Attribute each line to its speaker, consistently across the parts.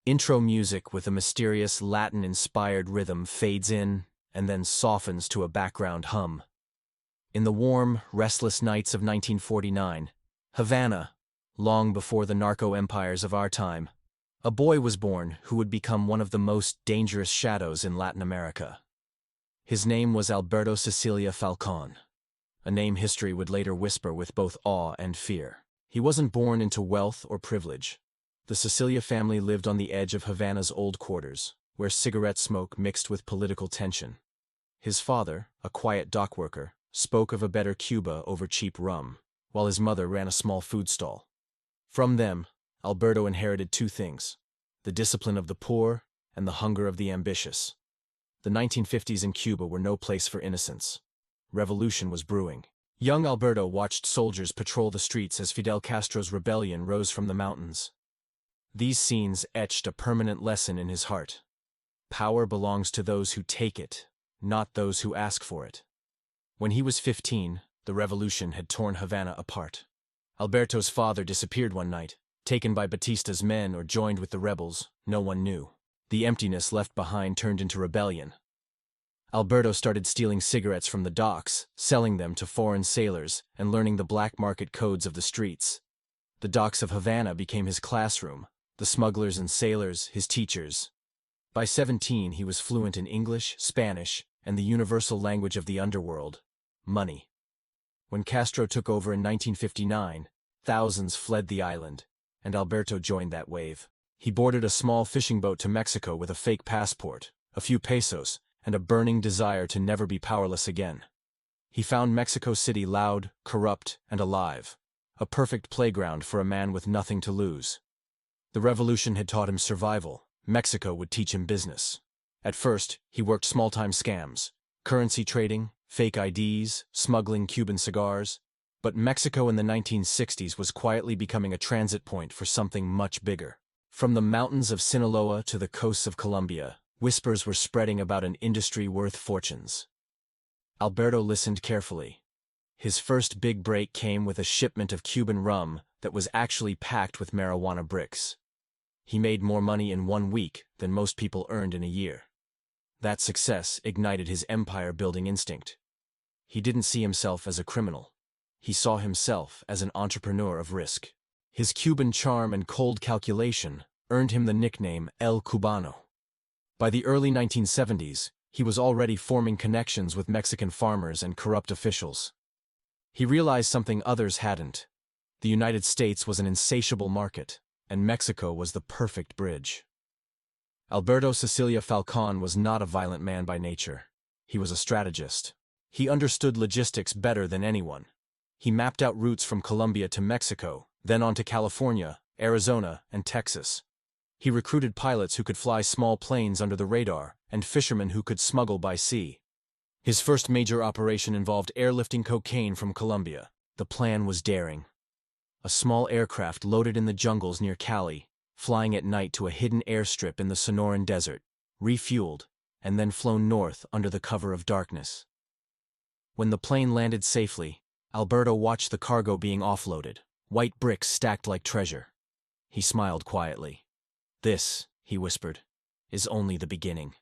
Speaker 1: Intro music with a mysterious Latin-inspired rhythm fades in and then softens to a background hum. In the warm, restless nights of 1949, Havana, long before the narco-empires of our time, a boy was born who would become one of the most dangerous shadows in Latin America. His name was Alberto Sicilia Falcón, a name history would later whisper with both awe and fear. He wasn't born into wealth or privilege. The Sicilia family lived on the edge of Havana's old quarters, where cigarette smoke mixed with political tension. His father, a quiet dock worker, spoke of a better Cuba over cheap rum, while his mother ran a small food stall. From them, Alberto inherited two things: the discipline of the poor and the hunger of the ambitious. The 1950s in Cuba were no place for innocence. Revolution was brewing. Young Alberto watched soldiers patrol the streets as Fidel Castro's rebellion rose from the mountains. These scenes etched a permanent lesson in his heart. Power belongs to those who take it, not those who ask for it. When he was 15, the revolution had torn Havana apart. Alberto's father disappeared one night, taken by Batista's men or joined with the rebels, no one knew. The emptiness left behind turned into rebellion. Alberto started stealing cigarettes from the docks, selling them to foreign sailors, and learning the black market codes of the streets. The docks of Havana became his classroom, the smugglers and sailors his teachers. By 17, he was fluent in English, Spanish, and the universal language of the underworld: money. When Castro took over in 1959, thousands fled the island, and Alberto joined that wave. He boarded a small fishing boat to Mexico with a fake passport, a few pesos, and a burning desire to never be powerless again. He found Mexico City loud, corrupt, and alive, a perfect playground for a man with nothing to lose. The revolution had taught him survival. Mexico would teach him business. At first, he worked small-time scams, currency trading, fake IDs, smuggling Cuban cigars. But Mexico in the 1960s was quietly becoming a transit point for something much bigger. From the mountains of Sinaloa to the coasts of Colombia, whispers were spreading about an industry worth fortunes. Alberto listened carefully. His first big break came with a shipment of Cuban rum that was actually packed with marijuana bricks. He made more money in 1 week than most people earned in a year. That success ignited his empire-building instinct. He didn't see himself as a criminal. He saw himself as an entrepreneur of risk. His Cuban charm and cold calculation earned him the nickname El Cubano. By the early 1970s, he was already forming connections with Mexican farmers and corrupt officials. He realized something others hadn't. The United States was an insatiable market, and Mexico was the perfect bridge. Alberto Sicilia Falcón was not a violent man by nature. He was a strategist. He understood logistics better than anyone. He mapped out routes from Colombia to Mexico, then on to California, Arizona, and Texas. He recruited pilots who could fly small planes under the radar, and fishermen who could smuggle by sea. His first major operation involved airlifting cocaine from Colombia. The plan was daring. A small aircraft loaded in the jungles near Cali, flying at night to a hidden airstrip in the Sonoran Desert, refueled, and then flown north under the cover of darkness. When the plane landed safely, Alberto watched the cargo being offloaded, white bricks stacked like treasure. He smiled quietly. "This," he whispered, "is only the beginning."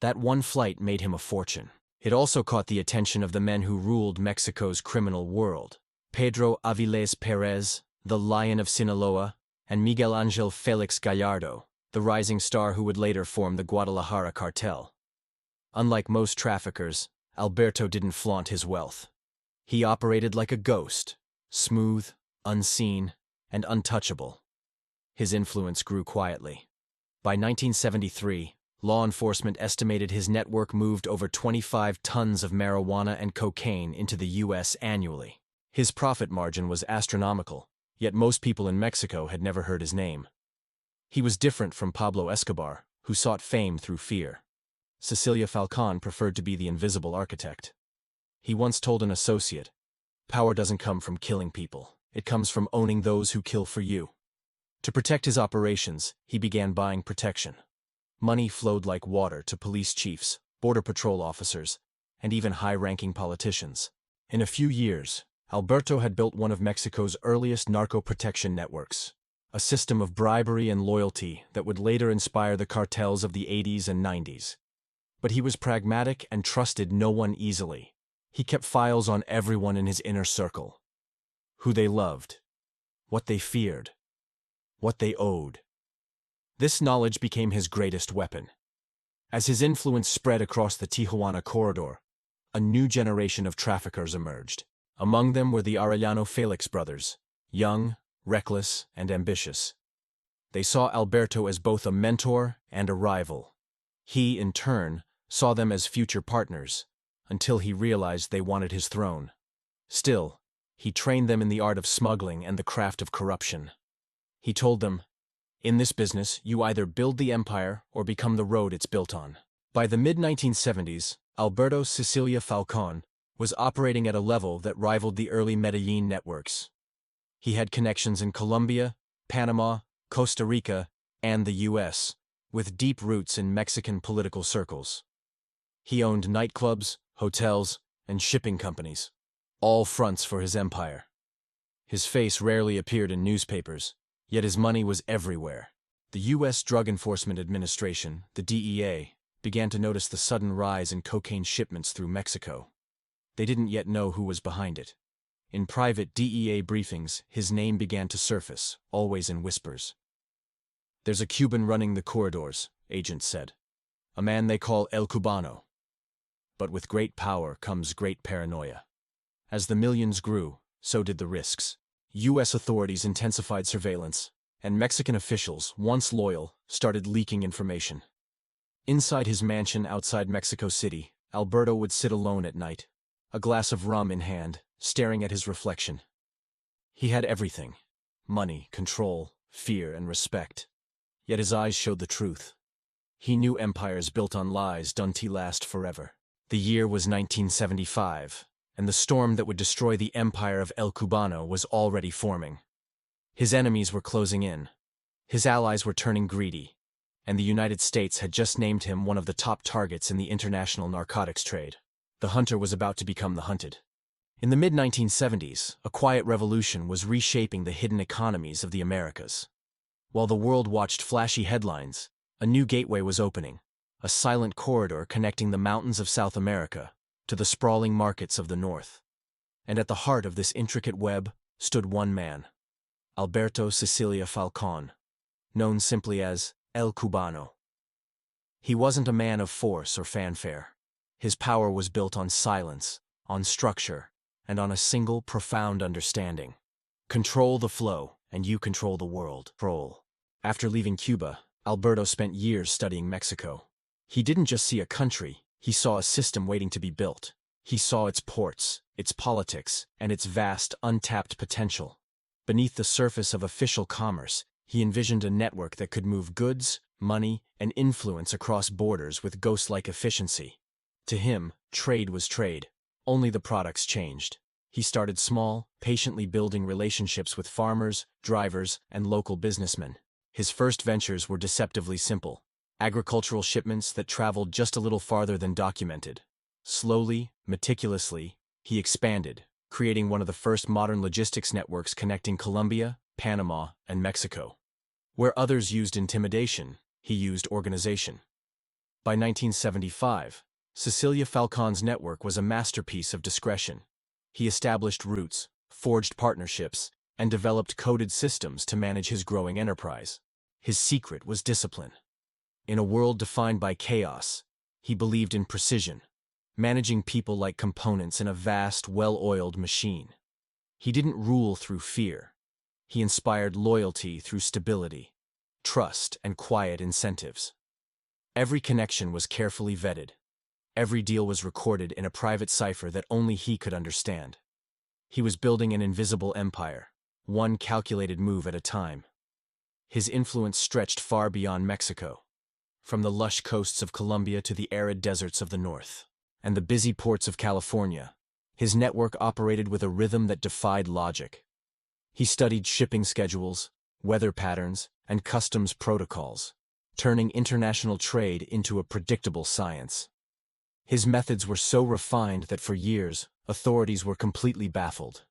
Speaker 1: That one flight made him a fortune. It also caught the attention of the men who ruled Mexico's criminal world: Pedro Avilés Pérez, the Lion of Sinaloa, and Miguel Ángel Félix Gallardo, the rising star who would later form the Guadalajara cartel. Unlike most traffickers, Alberto didn't flaunt his wealth. He operated like a ghost, smooth, unseen, and untouchable. His influence grew quietly. By 1973, law enforcement estimated his network moved over 25 tons of marijuana and cocaine into the U.S. annually. His profit margin was astronomical, yet most people in Mexico had never heard his name. He was different from Pablo Escobar, who sought fame through fear. Sicilia Falcón preferred to be the invisible architect. He once told an associate, "Power doesn't come from killing people. It comes from owning those who kill for you." To protect his operations, he began buying protection. Money flowed like water to police chiefs, border patrol officers, and even high-ranking politicians. In a few years, Alberto had built one of Mexico's earliest narco-protection networks. a system of bribery and loyalty that would later inspire the cartels of the 80s and 90s. But he was pragmatic and trusted no one easily. He kept files on everyone in his inner circle. Who they loved, what they feared, what they owed. This knowledge became his greatest weapon. As his influence spread across the Tijuana corridor, a new generation of traffickers emerged. Among them were the Arellano Felix brothers, young, reckless, and ambitious. They saw Alberto as both a mentor and a rival. He, in turn, saw them as future partners, until he realized they wanted his throne. Still, he trained them in the art of smuggling and the craft of corruption. He told them, "In this business, you either build the empire or become the road it's built on." By the mid-1970s, Alberto Sicilia Falcón was operating at a level that rivaled the early Medellin networks. He had connections in Colombia, Panama, Costa Rica, and the U.S., with deep roots in Mexican political circles. He owned nightclubs, hotels, and shipping companies, all fronts for his empire. His face rarely appeared in newspapers, yet his money was everywhere. The U.S. Drug Enforcement Administration, the DEA, began to notice the sudden rise in cocaine shipments through Mexico. They didn't yet know who was behind it. In private DEA briefings, his name began to surface, always in whispers. "There's a Cuban running the corridors," agents said. "A man they call El Cubano." But with great power comes great paranoia. As the millions grew, so did the risks. U.S. authorities intensified surveillance, and Mexican officials, once loyal, started leaking information. Inside his mansion outside Mexico City, Alberto would sit alone at night, a glass of rum in hand, staring at his reflection. He had everything: money, control, fear, and respect. Yet his eyes showed the truth. He knew empires built on lies don't last forever. The year was 1975, and the storm that would destroy the empire of El Cubano was already forming. His enemies were closing in. His allies were turning greedy, and the United States had just named him one of the top targets in the international narcotics trade. The hunter was about to become the hunted. In the mid-1970s, a quiet revolution was reshaping the hidden economies of the Americas. While the world watched flashy headlines, a new gateway was opening, a silent corridor connecting the mountains of South America to the sprawling markets of the North. And at the heart of this intricate web stood one man, Alberto Sicilia Falcón, known simply as El Cubano. He wasn't a man of force or fanfare. His power was built on silence, on structure, and on a single profound understanding. Control the flow, and you control the world. After leaving Cuba, Alberto spent years studying Mexico. He didn't just see a country, he saw a system waiting to be built. He saw its ports, its politics, and its vast, untapped potential. Beneath the surface of official commerce, he envisioned a network that could move goods, money, and influence across borders with ghost-like efficiency. To him, trade was trade. Only the products changed. He started small, patiently building relationships with farmers, drivers, and local businessmen. His first ventures were deceptively simple: agricultural shipments that traveled just a little farther than documented. Slowly, meticulously, he expanded, creating one of the first modern logistics networks connecting Colombia, Panama, and Mexico. Where others used intimidation, he used organization. By 1975, Sicilia Falcón's network was a masterpiece of discretion. He established routes, forged partnerships, and developed coded systems to manage his growing enterprise. His secret was discipline. In a world defined by chaos, he believed in precision, managing people like components in a vast, well-oiled machine. He didn't rule through fear. He inspired loyalty through stability, trust, and quiet incentives. Every connection was carefully vetted. Every deal was recorded in a private cipher that only he could understand. He was building an invisible empire, one calculated move at a time. His influence stretched far beyond Mexico, from the lush coasts of Colombia to the arid deserts of the north, and the busy ports of California. His network operated with a rhythm that defied logic. He studied shipping schedules, weather patterns, and customs protocols, turning international trade into a predictable science. His methods were so refined that for years, authorities were completely baffled.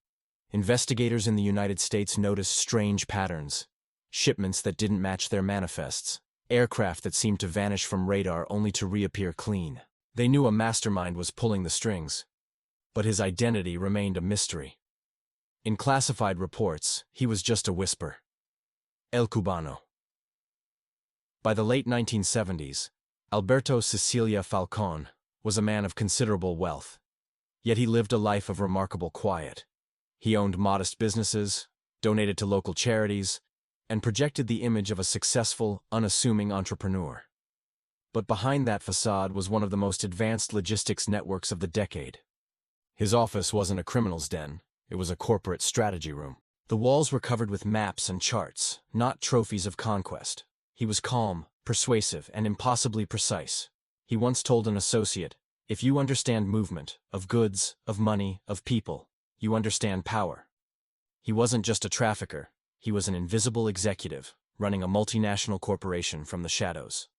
Speaker 1: Investigators in the United States noticed strange patterns. Shipments that didn't match their manifests. Aircraft that seemed to vanish from radar only to reappear clean. They knew a mastermind was pulling the strings, but his identity remained a mystery. In classified reports, he was just a whisper. El Cubano. By the late 1970s, Alberto Sicilia Falcón was a man of considerable wealth. Yet he lived a life of remarkable quiet. He owned modest businesses, donated to local charities, and projected the image of a successful, unassuming entrepreneur. But behind that facade was one of the most advanced logistics networks of the decade. His office wasn't a criminal's den, it was a corporate strategy room. The walls were covered with maps and charts, not trophies of conquest. He was calm, persuasive, and impossibly precise. He once told an associate, "If you understand movement, of goods, of money, of people, you understand power." He wasn't just a trafficker, he was an invisible executive, running a multinational corporation from the shadows.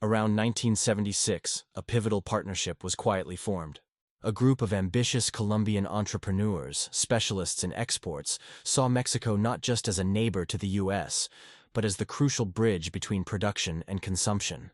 Speaker 1: Around 1976, a pivotal partnership was quietly formed. A group of ambitious Colombian entrepreneurs, specialists in exports, saw Mexico not just as a neighbor to the U.S., but as the crucial bridge between production and consumption.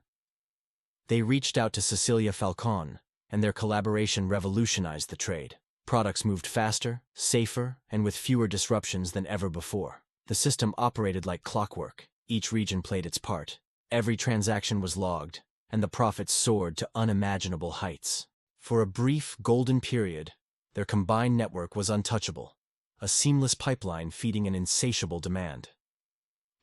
Speaker 1: They reached out to Sicilia Falcón, and their collaboration revolutionized the trade. Products moved faster, safer, and with fewer disruptions than ever before. The system operated like clockwork. Each region played its part. Every transaction was logged, and the profits soared to unimaginable heights. For a brief, golden period, their combined network was untouchable, a seamless pipeline feeding an insatiable demand.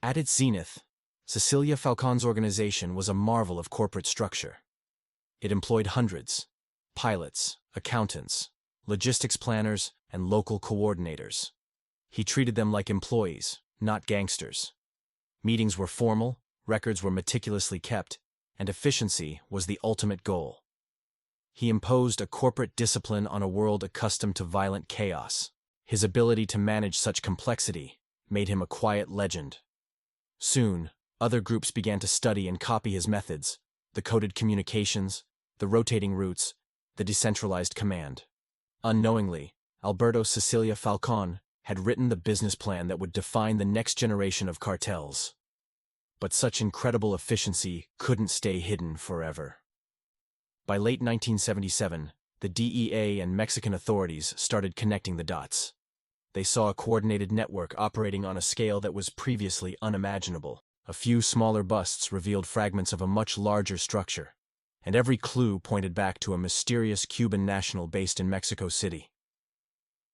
Speaker 1: At its zenith, Sicilia Falcón's organization was a marvel of corporate structure. It employed hundreds: pilots, accountants, logistics planners, and local coordinators. He treated them like employees, not gangsters. Meetings were formal, records were meticulously kept, and efficiency was the ultimate goal. He imposed a corporate discipline on a world accustomed to violent chaos. His ability to manage such complexity made him a quiet legend. Soon, other groups began to study and copy his methods: the coded communications, the rotating routes, the decentralized command. Unknowingly, Alberto Sicilia Falcón had written the business plan that would define the next generation of cartels. But such incredible efficiency couldn't stay hidden forever. By late 1977, the DEA and Mexican authorities started connecting the dots. They saw a coordinated network operating on a scale that was previously unimaginable. A few smaller busts revealed fragments of a much larger structure, and every clue pointed back to a mysterious Cuban national based in Mexico City.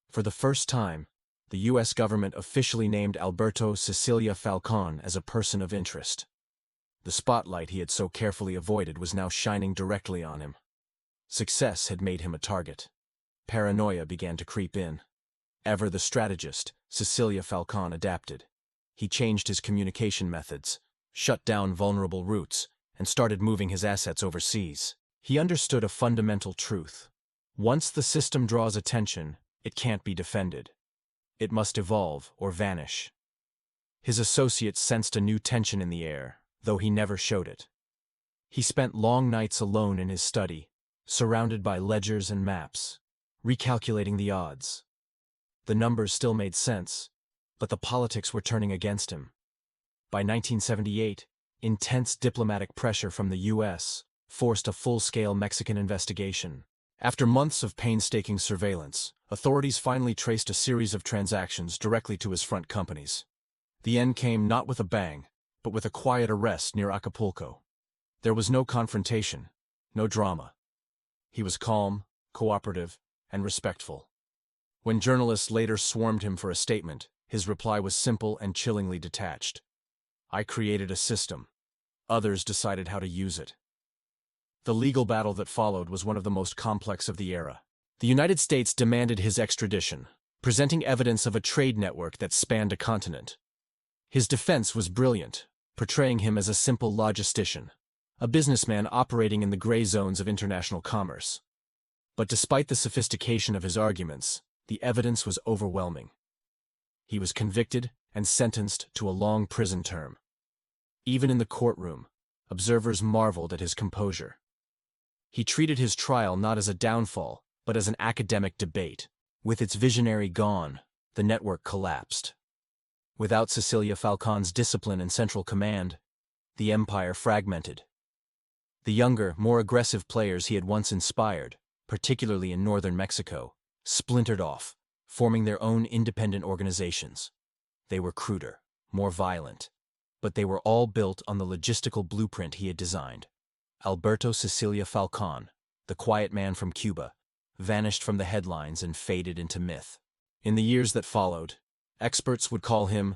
Speaker 1: For the first time, the U.S. government officially named Alberto Sicilia Falcón as a person of interest. The spotlight he had so carefully avoided was now shining directly on him. Success had made him a target. Paranoia began to creep in. Ever the strategist, Sicilia Falcón adapted. He changed his communication methods, shut down vulnerable routes, and started moving his assets overseas. He understood a fundamental truth. Once the system draws attention, it can't be defended. It must evolve or vanish. His associates sensed a new tension in the air, though he never showed it. He spent long nights alone in his study, surrounded by ledgers and maps, recalculating the odds. The numbers still made sense, but the politics were turning against him. By 1978, intense diplomatic pressure from the U.S. forced a full-scale Mexican investigation. After months of painstaking surveillance, authorities finally traced a series of transactions directly to his front companies. The end came not with a bang, but with a quiet arrest near Acapulco. There was no confrontation, no drama. He was calm, cooperative, and respectful. When journalists later swarmed him for a statement, his reply was simple and chillingly detached. "I created a system. Others decided how to use it." The legal battle that followed was one of the most complex of the era. The United States demanded his extradition, presenting evidence of a trade network that spanned a continent. His defense was brilliant, portraying him as a simple logistician, a businessman operating in the gray zones of international commerce. But despite the sophistication of his arguments, the evidence was overwhelming. He was convicted and sentenced to a long prison term. Even in the courtroom, observers marveled at his composure. He treated his trial not as a downfall, but as an academic debate. With its visionary gone, the network collapsed. Without Sicilia Falcon's discipline and central command, the empire fragmented. The younger, more aggressive players he had once inspired, particularly in northern Mexico, splintered off, forming their own independent organizations. They were cruder, more violent, but they were all built on the logistical blueprint he had designed. Alberto Sicilia Falcón, the quiet man from Cuba, vanished from the headlines and faded into myth. In the years that followed, experts would call him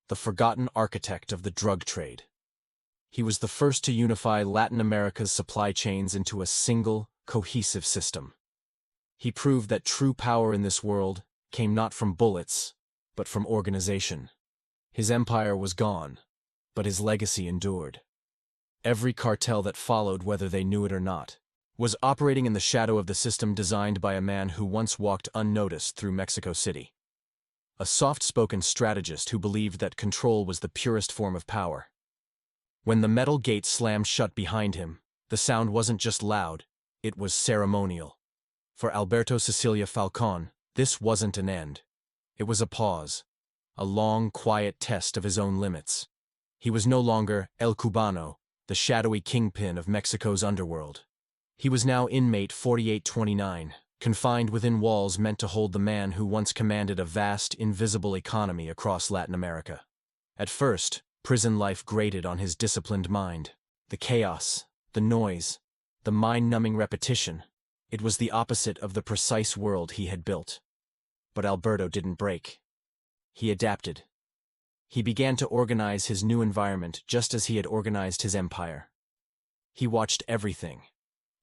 Speaker 1: the forgotten architect of the drug trade. He was the first to unify Latin America's supply chains into a single, cohesive system. He proved that true power in this world came not from bullets, but from organization. His empire was gone, but his legacy endured. Every cartel that followed, whether they knew it or not, was operating in the shadow of the system designed by a man who once walked unnoticed through Mexico City. A soft-spoken strategist who believed that control was the purest form of power. When the metal gate slammed shut behind him, the sound wasn't just loud, it was ceremonial. For Alberto Sicilia Falcón, this wasn't an end. It was a pause, a long, quiet test of his own limits. He was no longer El Cubano, the shadowy kingpin of Mexico's underworld. He was now inmate 4829, confined within walls meant to hold the man who once commanded a vast, invisible economy across Latin America. At first, prison life grated on his disciplined mind. The chaos, the noise, the mind-numbing repetition. It was the opposite of the precise world he had built. But Alberto didn't break. He adapted. He began to organize his new environment just as he had organized his empire. He watched everything.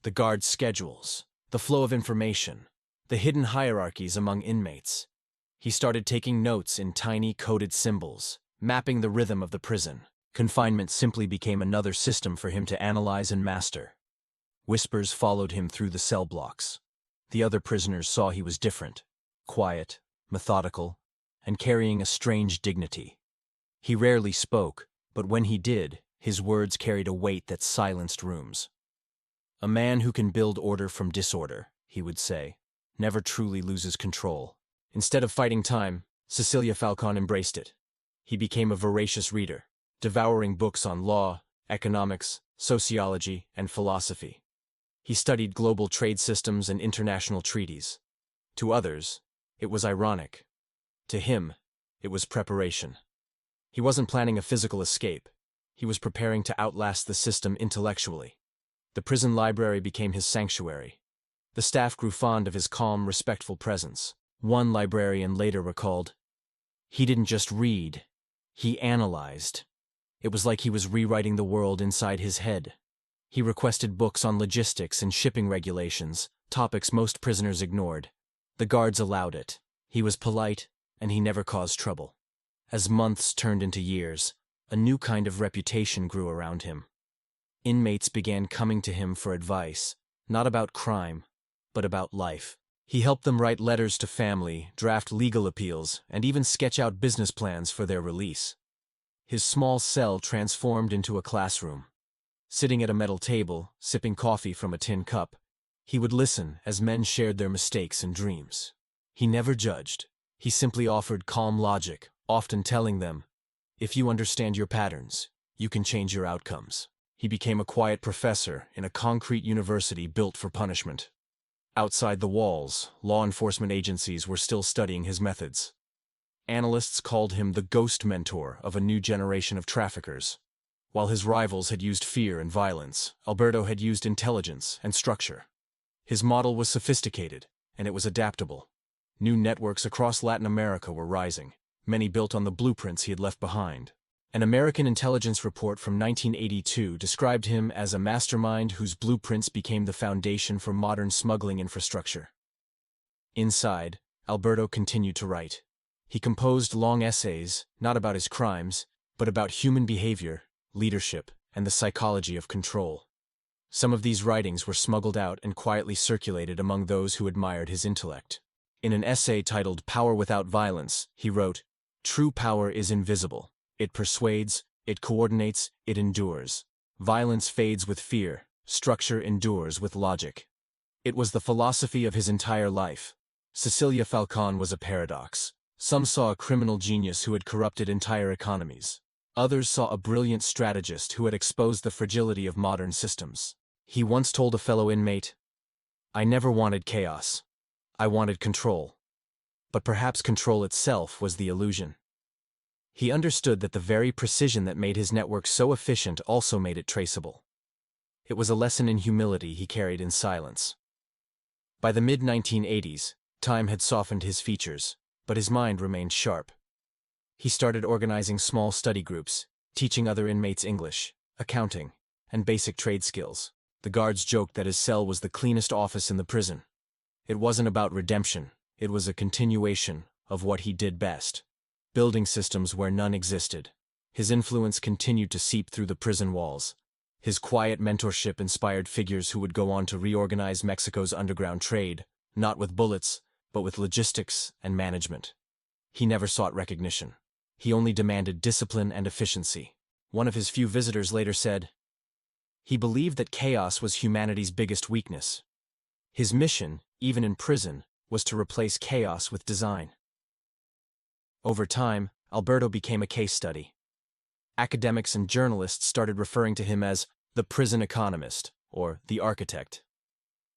Speaker 1: The guards' schedules, the flow of information, the hidden hierarchies among inmates. He started taking notes in tiny coded symbols, mapping the rhythm of the prison. Confinement simply became another system for him to analyze and master. Whispers followed him through the cell blocks. The other prisoners saw he was different, quiet, methodical, and carrying a strange dignity. He rarely spoke, but when he did, his words carried a weight that silenced rooms. A man who can build order from disorder, he would say, never truly loses control. Instead of fighting time, Sicilia Falcón embraced it. He became a voracious reader, devouring books on law, economics, sociology, and philosophy. He studied global trade systems and international treaties. To others, it was ironic. To him, it was preparation. He wasn't planning a physical escape. He was preparing to outlast the system intellectually. The prison library became his sanctuary. The staff grew fond of his calm, respectful presence. One librarian later recalled, "He didn't just read, he analyzed. It was like he was rewriting the world inside his head." He requested books on logistics and shipping regulations, topics most prisoners ignored. The guards allowed it. He was polite, and he never caused trouble. As months turned into years, a new kind of reputation grew around him. Inmates began coming to him for advice, not about crime, but about life. He helped them write letters to family, draft legal appeals, and even sketch out business plans for their release. His small cell transformed into a classroom. Sitting at a metal table, sipping coffee from a tin cup, he would listen as men shared their mistakes and dreams. He never judged. He simply offered calm logic, often telling them, "If you understand your patterns, you can change your outcomes." He became a quiet professor in a concrete university built for punishment. Outside the walls, law enforcement agencies were still studying his methods. Analysts called him the ghost mentor of a new generation of traffickers. While his rivals had used fear and violence, Alberto had used intelligence and structure. His model was sophisticated, and it was adaptable. New networks across Latin America were rising, many built on the blueprints he had left behind. An American intelligence report from 1982 described him as a mastermind whose blueprints became the foundation for modern smuggling infrastructure. Inside, Alberto continued to write. He composed long essays, not about his crimes, but about human behavior, leadership, and the psychology of control. Some of these writings were smuggled out and quietly circulated among those who admired his intellect. In an essay titled "Power Without Violence," he wrote, "True power is invisible. It persuades, it coordinates, it endures. Violence fades with fear, structure endures with logic." It was the philosophy of his entire life. Sicilia Falcón was a paradox. Some saw a criminal genius who had corrupted entire economies. Others saw a brilliant strategist who had exposed the fragility of modern systems. He once told a fellow inmate, "I never wanted chaos. I wanted control." But perhaps control itself was the illusion. He understood that the very precision that made his network so efficient also made it traceable. It was a lesson in humility he carried in silence. By the mid-1980s, time had softened his features, but his mind remained sharp. He started organizing small study groups, teaching other inmates English, accounting, and basic trade skills. The guards joked that his cell was the cleanest office in the prison. It wasn't about redemption, it was a continuation of what he did best: building systems where none existed. His influence continued to seep through the prison walls. His quiet mentorship inspired figures who would go on to reorganize Mexico's underground trade, not with bullets, but with logistics and management. He never sought recognition. He only demanded discipline and efficiency. One of his few visitors later said, "He believed that chaos was humanity's biggest weakness. His mission, even in prison, was to replace chaos with design." Over time, Alberto became a case study. Academics and journalists started referring to him as the prison economist, or the architect.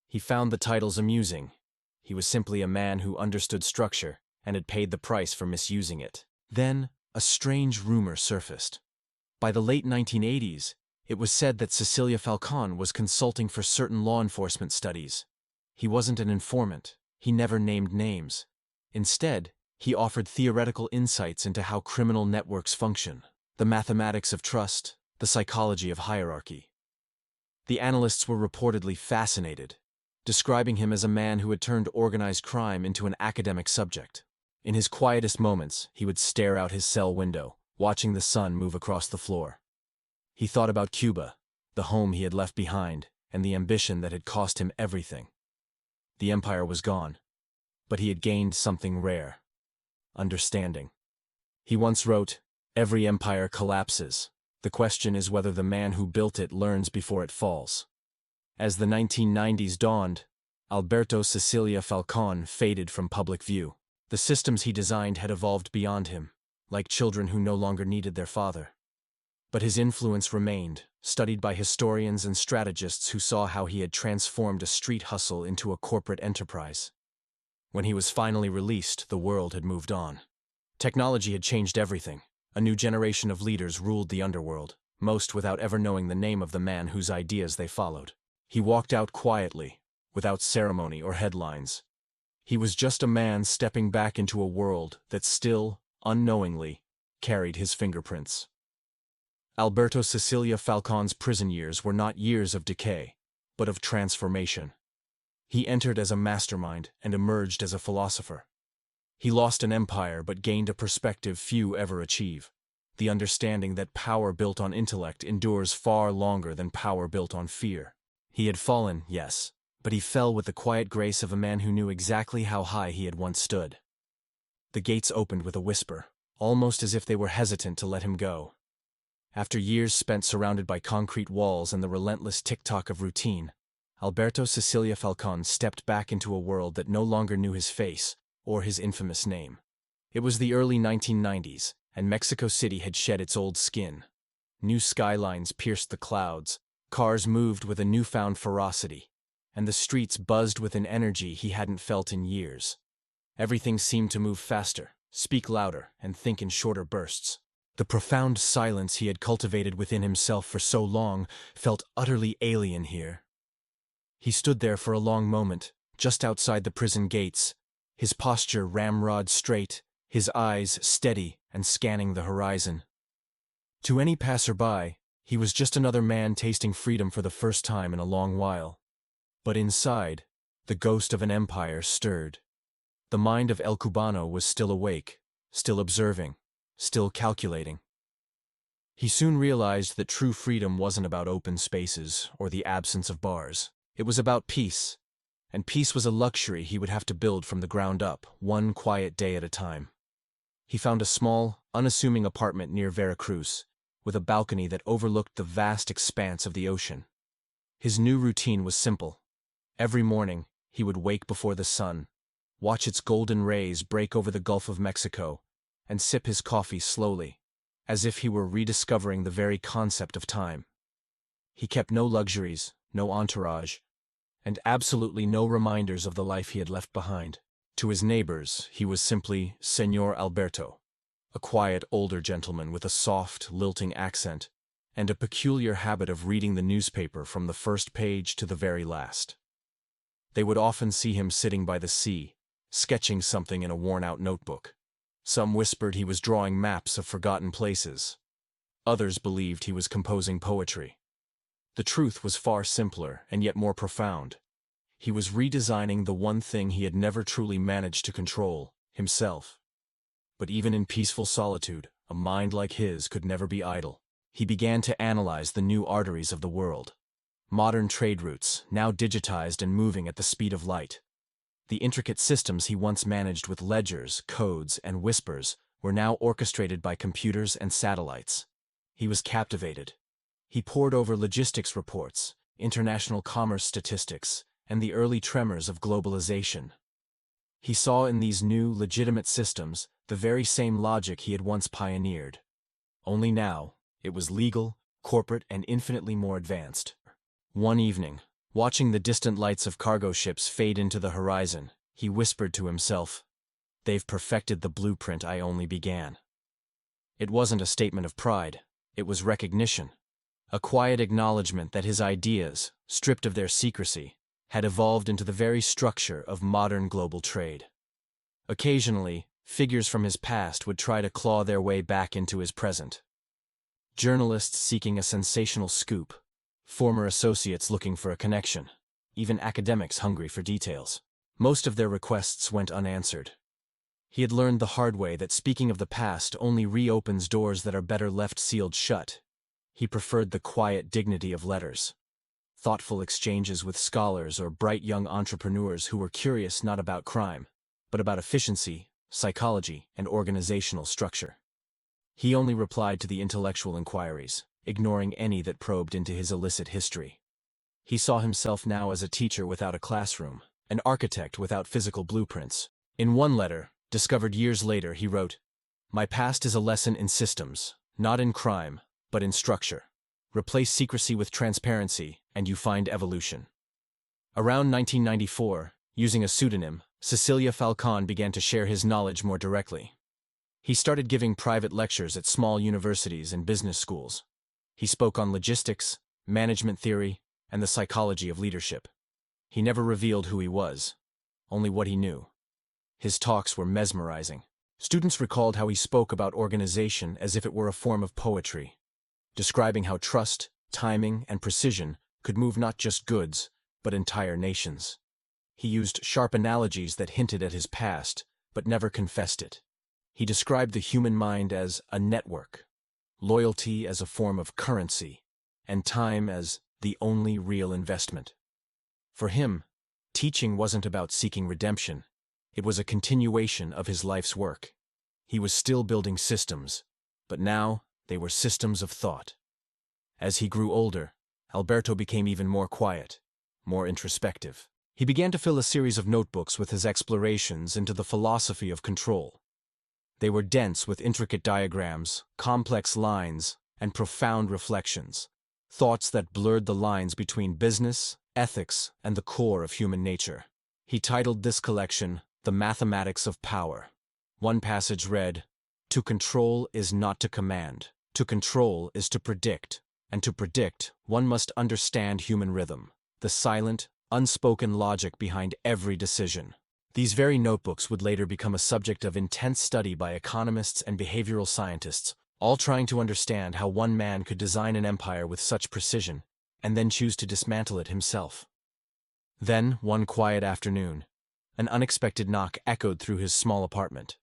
Speaker 1: He found the titles amusing. He was simply a man who understood structure and had paid the price for misusing it. Then, a strange rumor surfaced. By the late 1980s, it was said that Sicilia Falcón was consulting for certain law enforcement studies. He wasn't an informant. He never named names. Instead, he offered theoretical insights into how criminal networks function, the mathematics of trust, the psychology of hierarchy. The analysts were reportedly fascinated, describing him as a man who had turned organized crime into an academic subject. In his quietest moments, he would stare out his cell window, watching the sun move across the floor. He thought about Cuba, the home he had left behind, and the ambition that had cost him everything. The empire was gone, but he had gained something rare: understanding. He once wrote, "Every empire collapses. The question is whether the man who built it learns before it falls." As the 1990s dawned, Alberto Sicilia Falcón faded from public view. The systems he designed had evolved beyond him, like children who no longer needed their father. But his influence remained, studied by historians and strategists who saw how he had transformed a street hustle into a corporate enterprise. When he was finally released, the world had moved on. Technology had changed everything. A new generation of leaders ruled the underworld, most without ever knowing the name of the man whose ideas they followed. He walked out quietly, without ceremony or headlines. He was just a man stepping back into a world that still, unknowingly, carried his fingerprints. Alberto Sicilia Falcón's prison years were not years of decay, but of transformation. He entered as a mastermind and emerged as a philosopher. He lost an empire but gained a perspective few ever achieve: the understanding that power built on intellect endures far longer than power built on fear. He had fallen, yes, but he fell with the quiet grace of a man who knew exactly how high he had once stood. The gates opened with a whisper, almost as if they were hesitant to let him go. After years spent surrounded by concrete walls and the relentless tick-tock of routine, Alberto Sicilia Falcón stepped back into a world that no longer knew his face or his infamous name. It was the early 1990s, and Mexico City had shed its old skin. New skylines pierced the clouds, cars moved with a newfound ferocity, and the streets buzzed with an energy he hadn't felt in years. Everything seemed to move faster, speak louder, and think in shorter bursts. The profound silence he had cultivated within himself for so long felt utterly alien here. He stood there for a long moment, just outside the prison gates, his posture ramrod straight, his eyes steady and scanning the horizon. To any passerby, he was just another man tasting freedom for the first time in a long while. But inside, the ghost of an empire stirred. The mind of El Cubano was still awake, still observing, still calculating. He soon realized that true freedom wasn't about open spaces or the absence of bars. It was about peace, and peace was a luxury he would have to build from the ground up, one quiet day at a time. He found a small, unassuming apartment near Veracruz, with a balcony that overlooked the vast expanse of the ocean. His new routine was simple. Every morning, he would wake before the sun, watch its golden rays break over the Gulf of Mexico, and sip his coffee slowly, as if he were rediscovering the very concept of time. He kept no luxuries, no entourage, and absolutely no reminders of the life he had left behind. To his neighbors, he was simply Señor Alberto, a quiet older gentleman with a soft, lilting accent and a peculiar habit of reading the newspaper from the first page to the very last. They would often see him sitting by the sea, sketching something in a worn-out notebook. Some whispered he was drawing maps of forgotten places. Others believed he was composing poetry. The truth was far simpler and yet more profound. He was redesigning the one thing he had never truly managed to control, himself. But even in peaceful solitude, a mind like his could never be idle. He began to analyze the new arteries of the world. Modern trade routes, now digitized and moving at the speed of light. The intricate systems he once managed with ledgers, codes, and whispers were now orchestrated by computers and satellites. He was captivated. He pored over logistics reports, international commerce statistics, and the early tremors of globalization. He saw in these new, legitimate systems the very same logic he had once pioneered. Only now, it was legal, corporate, and infinitely more advanced. One evening, watching the distant lights of cargo ships fade into the horizon, he whispered to himself, "They've perfected the blueprint I only began." It wasn't a statement of pride, it was recognition. A quiet acknowledgement that his ideas, stripped of their secrecy, had evolved into the very structure of modern global trade. Occasionally, figures from his past would try to claw their way back into his present. Journalists seeking a sensational scoop, former associates looking for a connection, even academics hungry for details. Most of their requests went unanswered. He had learned the hard way that speaking of the past only reopens doors that are better left sealed shut. He preferred the quiet dignity of letters. Thoughtful exchanges with scholars or bright young entrepreneurs who were curious not about crime, but about efficiency, psychology, and organizational structure. He only replied to the intellectual inquiries, ignoring any that probed into his illicit history. He saw himself now as a teacher without a classroom, an architect without physical blueprints. In one letter, discovered years later, he wrote, "My past is a lesson in systems, not in crime, but in structure. Replace secrecy with transparency, and you find evolution." Around 1994, using a pseudonym, Sicilia Falcón began to share his knowledge more directly. He started giving private lectures at small universities and business schools. He spoke on logistics, management theory, and the psychology of leadership. He never revealed who he was, only what he knew. His talks were mesmerizing. Students recalled how he spoke about organization as if it were a form of poetry, describing how trust, timing, and precision could move not just goods, but entire nations. He used sharp analogies that hinted at his past, but never confessed it. He described the human mind as a network, loyalty as a form of currency, and time as the only real investment. For him, teaching wasn't about seeking redemption. It was a continuation of his life's work. He was still building systems, but now they were systems of thought. As he grew older, Alberto became even more quiet, more introspective. He began to fill a series of notebooks with his explorations into the philosophy of control. They were dense with intricate diagrams, complex lines, and profound reflections, thoughts that blurred the lines between business, ethics, and the core of human nature. He titled this collection, "The Mathematics of Power." One passage read, "To control is not to command. To control is to predict, and to predict, one must understand human rhythm, the silent, unspoken logic behind every decision." These very notebooks would later become a subject of intense study by economists and behavioral scientists, all trying to understand how one man could design an empire with such precision, and then choose to dismantle it himself. Then, one quiet afternoon, an unexpected knock echoed through his small apartment.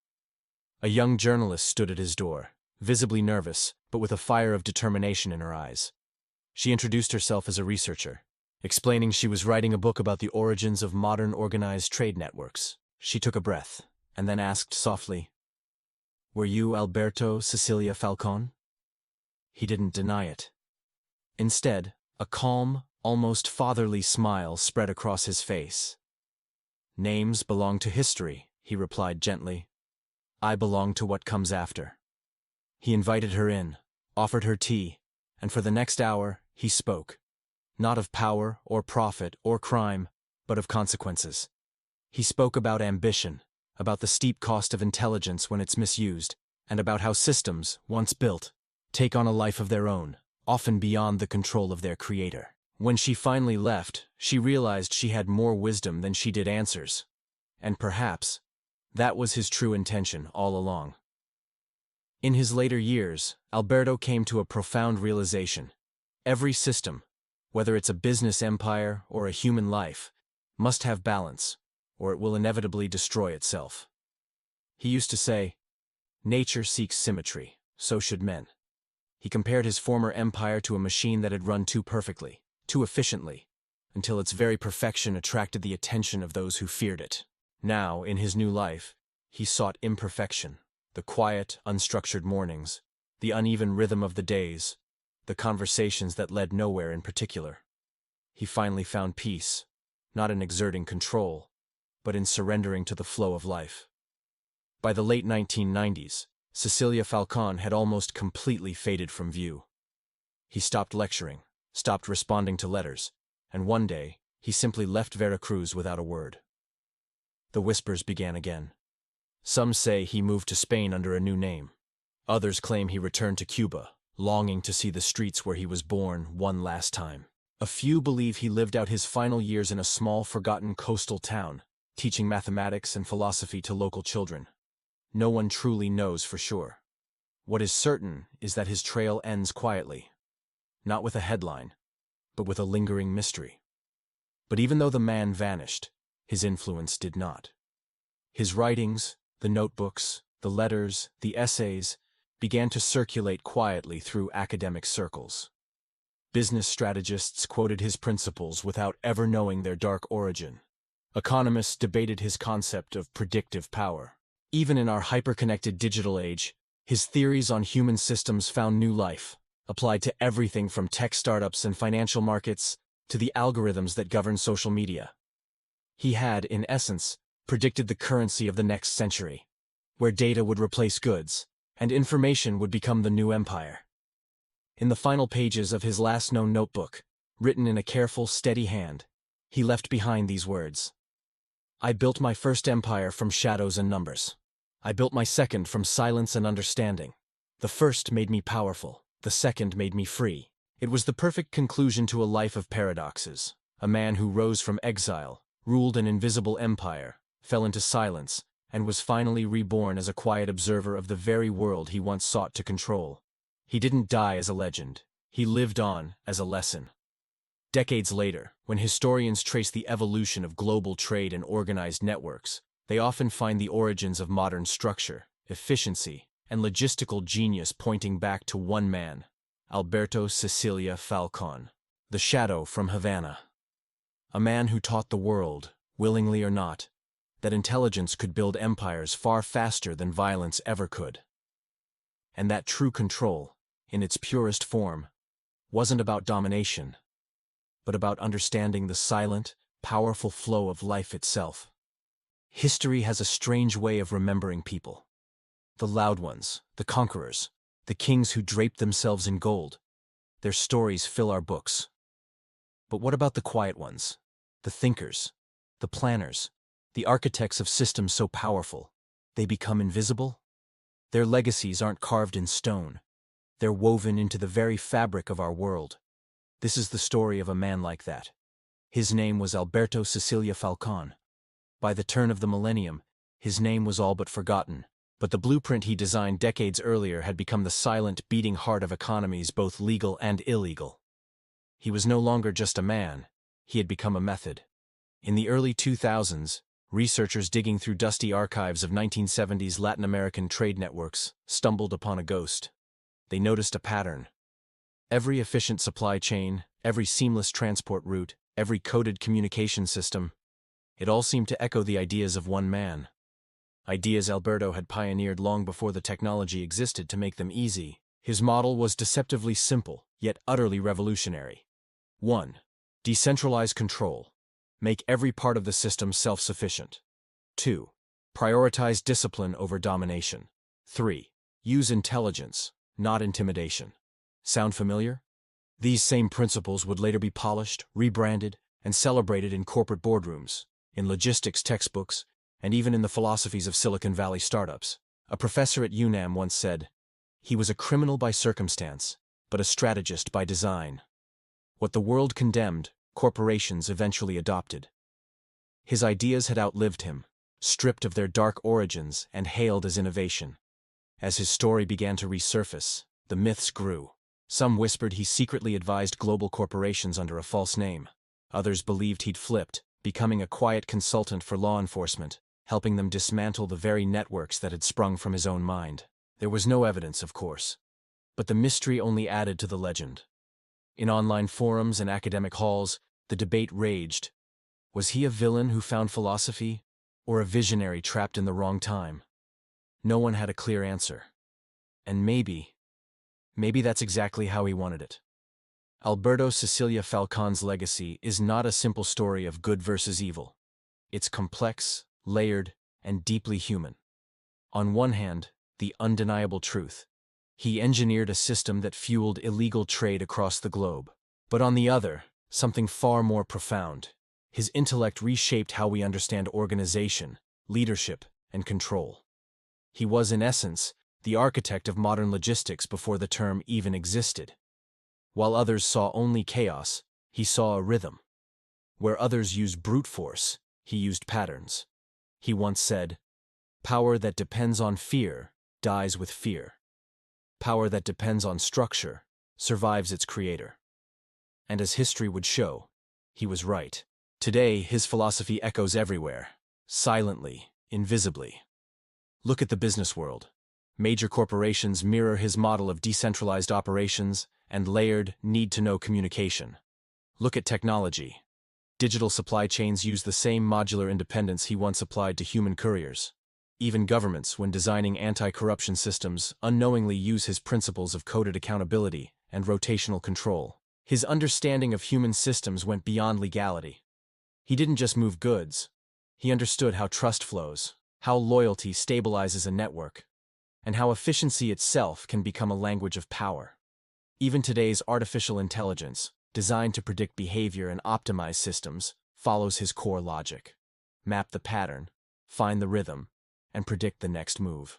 Speaker 1: A young journalist stood at his door, visibly nervous, but with a fire of determination in her eyes. She introduced herself as a researcher, explaining she was writing a book about the origins of modern organized trade networks. She took a breath, and then asked softly, "Were you Alberto Sicilia Falcón?" He didn't deny it. Instead, a calm, almost fatherly smile spread across his face. Names belong to history, he replied gently. I belong to what comes after. He invited her in, offered her tea, and for the next hour, he spoke. Not of power or profit or crime, but of consequences. He spoke about ambition, about the steep cost of intelligence when it's misused, and about how systems, once built, take on a life of their own, often beyond the control of their creator. When she finally left, she realized she had more wisdom than she did answers. And perhaps, that was his true intention all along. In his later years, Alberto came to a profound realization. Every system, whether it's a business empire or a human life, must have balance, or it will inevitably destroy itself. He used to say, "Nature seeks symmetry, so should men." He compared his former empire to a machine that had run too perfectly, too efficiently, until its very perfection attracted the attention of those who feared it. Now, in his new life, he sought imperfection, the quiet, unstructured mornings, the uneven rhythm of the days, the conversations that led nowhere in particular. He finally found peace, not in exerting control, but in surrendering to the flow of life. By the late 1990s, Sicilia Falcón had almost completely faded from view. He stopped lecturing, stopped responding to letters, and one day, he simply left Veracruz without a word. The whispers began again. Some say he moved to Spain under a new name. Others claim he returned to Cuba, longing to see the streets where he was born one last time. A few believe he lived out his final years in a small, forgotten coastal town, teaching mathematics and philosophy to local children. No one truly knows for sure. What is certain is that his trail ends quietly, not with a headline, but with a lingering mystery. But even though the man vanished, his influence did not. His writings, the notebooks, the letters, the essays, began to circulate quietly through academic circles. Business strategists quoted his principles without ever knowing their dark origin. Economists debated his concept of predictive power. Even in our hyper-connected digital age, his theories on human systems found new life, applied to everything from tech startups and financial markets to the algorithms that govern social media. He had, in essence, predicted the currency of the next century, where data would replace goods, and information would become the new empire. In the final pages of his last known notebook, written in a careful, steady hand, he left behind these words. I built my first empire from shadows and numbers. I built my second from silence and understanding. The first made me powerful, the second made me free. It was the perfect conclusion to a life of paradoxes. A man who rose from exile, ruled an invisible empire, fell into silence, and was finally reborn as a quiet observer of the very world he once sought to control. He didn't die as a legend. He lived on as a lesson. Decades later, when historians trace the evolution of global trade and organized networks, they often find the origins of modern structure, efficiency, and logistical genius pointing back to one man, Alberto Sicilia Falcón, the shadow from Havana. A man who taught the world, willingly or not, that intelligence could build empires far faster than violence ever could. And that true control, in its purest form, wasn't about domination, but about understanding the silent, powerful flow of life itself. History has a strange way of remembering people. The loud ones, the conquerors, the kings who draped themselves in gold. Their stories fill our books. But what about the quiet ones? The thinkers, the planners, the architects of systems so powerful, they become invisible? Their legacies aren't carved in stone. They're woven into the very fabric of our world. This is the story of a man like that. His name was Alberto Sicilia Falcón. By the turn of the millennium, his name was all but forgotten, but the blueprint he designed decades earlier had become the silent, beating heart of economies both legal and illegal. He was no longer just a man, he had become a method. In the early 2000s, researchers digging through dusty archives of 1970s Latin American trade networks stumbled upon a ghost. They noticed a pattern. Every efficient supply chain, every seamless transport route, every coded communication system, it all seemed to echo the ideas of one man. Ideas Alberto had pioneered long before the technology existed to make them easy. His model was deceptively simple, yet utterly revolutionary. 1. Decentralized control. Make every part of the system self-sufficient. 2. Prioritize discipline over domination. 3. Use intelligence, not intimidation. Sound familiar? These same principles would later be polished, rebranded, and celebrated in corporate boardrooms, in logistics textbooks, and even in the philosophies of Silicon Valley startups. A professor at UNAM once said, "He was a criminal by circumstance, but a strategist by design." What the world condemned, corporations eventually adopted. His ideas had outlived him, stripped of their dark origins and hailed as innovation. As his story began to resurface, the myths grew. Some whispered he secretly advised global corporations under a false name. Others believed he'd flipped, becoming a quiet consultant for law enforcement, helping them dismantle the very networks that had sprung from his own mind. There was no evidence, of course, but the mystery only added to the legend. In online forums and academic halls, the debate raged. Was he a villain who found philosophy, or a visionary trapped in the wrong time? No one had a clear answer. And maybe that's exactly how he wanted it. Alberto Sicilia Falcon's legacy is not a simple story of good versus evil. It's complex, layered, and deeply human. On one hand, the undeniable truth. He engineered a system that fueled illegal trade across the globe. But on the other, something far more profound. His intellect reshaped how we understand organization, leadership, and control. He was, in essence, the architect of modern logistics before the term even existed. While others saw only chaos, he saw a rhythm. Where others used brute force, he used patterns. He once said, "Power that depends on fear dies with fear. Power that depends on structure survives its creator." And as history would show, he was right. Today, his philosophy echoes everywhere, silently, invisibly. Look at the business world. Major corporations mirror his model of decentralized operations and layered, need-to-know communication. Look at technology. Digital supply chains use the same modular independence he once applied to human couriers. Even governments, when designing anti-corruption systems, unknowingly use his principles of coded accountability and rotational control. His understanding of human systems went beyond legality. He didn't just move goods. He understood how trust flows, how loyalty stabilizes a network, and how efficiency itself can become a language of power. Even today's artificial intelligence, designed to predict behavior and optimize systems, follows his core logic. Map the pattern, find the rhythm, and predict the next move.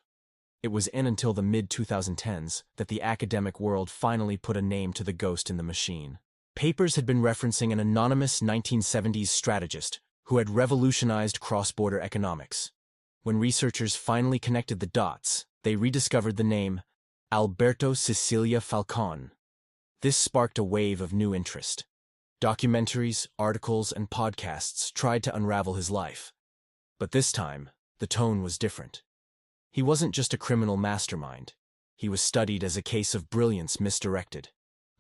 Speaker 1: It was until the mid-2010s that the academic world finally put a name to the ghost in the machine. Papers had been referencing an anonymous 1970s strategist who had revolutionized cross-border economics. When researchers finally connected the dots, they rediscovered the name Alberto Sicilia Falcón. This sparked a wave of new interest. Documentaries, articles, and podcasts tried to unravel his life. But this time, the tone was different. He wasn't just a criminal mastermind. He was studied as a case of brilliance misdirected,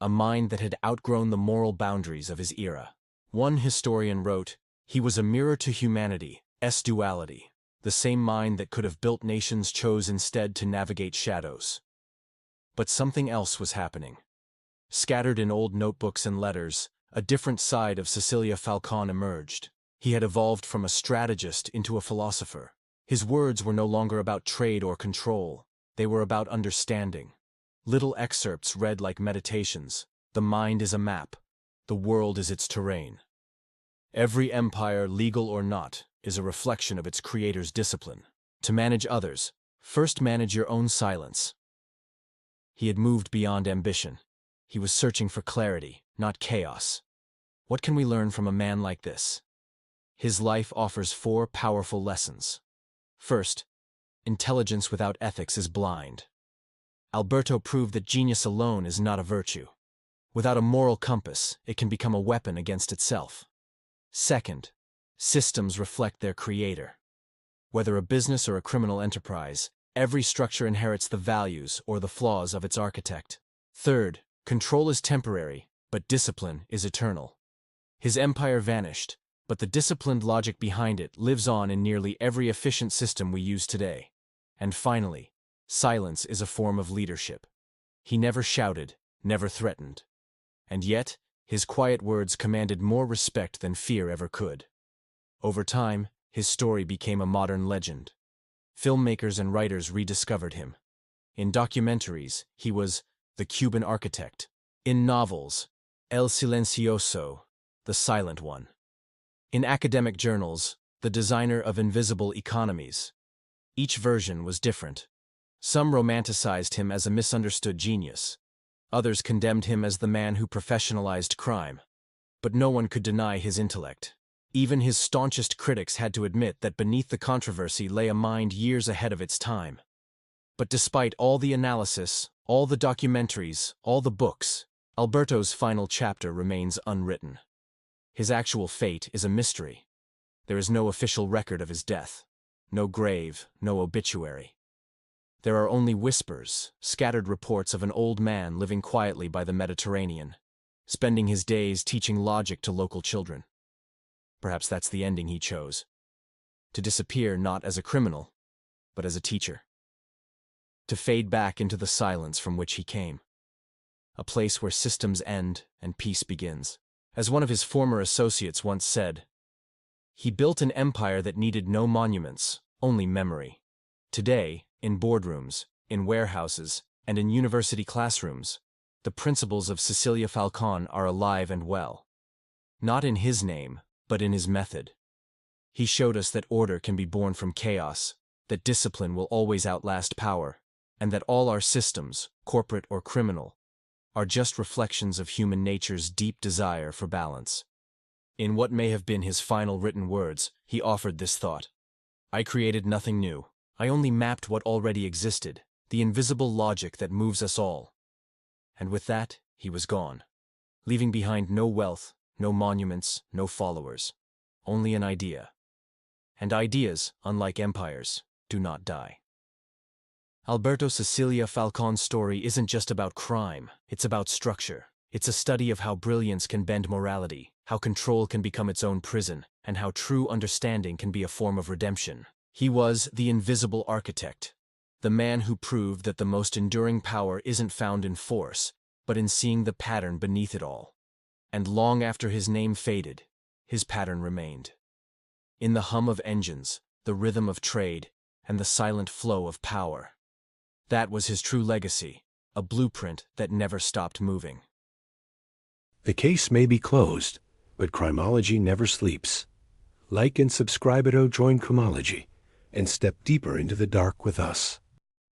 Speaker 1: a mind that had outgrown the moral boundaries of his era. One historian wrote, "He was a mirror to humanity's duality. The same mind that could have built nations chose instead to navigate shadows." But something else was happening. Scattered in old notebooks and letters, a different side of Sicilia Falcón emerged. He had evolved from a strategist into a philosopher. His words were no longer about trade or control. They were about understanding. Little excerpts read like meditations. The mind is a map. The world is its terrain. Every empire, legal or not, is a reflection of its creator's discipline. To manage others, first manage your own silence. He had moved beyond ambition. He was searching for clarity, not chaos. What can we learn from a man like this? His life offers 4 powerful lessons. First, intelligence without ethics is blind. Alberto proved that genius alone is not a virtue. Without a moral compass, it can become a weapon against itself. Second, systems reflect their creator. Whether a business or a criminal enterprise, every structure inherits the values or the flaws of its architect. Third, control is temporary, but discipline is eternal. His empire vanished, but the disciplined logic behind it lives on in nearly every efficient system we use today. And finally, silence is a form of leadership. He never shouted, never threatened. And yet, His quiet words commanded more respect than fear ever could. Over time, his story became a modern legend. Filmmakers and writers rediscovered him. In documentaries, he was the Cuban architect. In novels, El Silencioso, the silent one. In academic journals, the designer of invisible economies. Each version was different. Some romanticized him as a misunderstood genius. Others condemned him as the man who professionalized crime. But no one could deny his intellect. Even his staunchest critics had to admit that beneath the controversy lay a mind years ahead of its time. But despite all the analysis, all the documentaries, all the books, Alberto's final chapter remains unwritten. His actual fate is a mystery. There is no official record of his death. No grave, no obituary. There are only whispers, scattered reports of an old man living quietly by the Mediterranean, spending his days teaching logic to local children. Perhaps that's the ending he chose. To disappear not as a criminal, but as a teacher. To fade back into the silence from which he came. A place where systems end and peace begins. As one of his former associates once said, he built an empire that needed no monuments, only memory. Today, in boardrooms, in warehouses, and in university classrooms, the principles of Sicilia Falcón are alive and well. Not in his name, but in his method. He showed us that order can be born from chaos, that discipline will always outlast power, and that all our systems, corporate or criminal, are just reflections of human nature's deep desire for balance. In what may have been his final written words, he offered this thought. I created nothing new. I only mapped what already existed, the invisible logic that moves us all. And with that, he was gone, leaving behind no wealth, no monuments, no followers, only an idea. And ideas, unlike empires, do not die. Alberto Sicilia Falcón's story isn't just about crime, it's about structure. It's a study of how brilliance can bend morality, how control can become its own prison, and how true understanding can be a form of redemption. He was the invisible architect, the man who proved that the most enduring power isn't found in force, but in seeing the pattern beneath it all. And long after his name faded, his pattern remained. In the hum of engines, the rhythm of trade, and the silent flow of power. That was his true legacy, a blueprint that never stopped moving.
Speaker 2: The case may be closed, but criminology never sleeps. Like and subscribe to join Criminology and step deeper into the dark with us.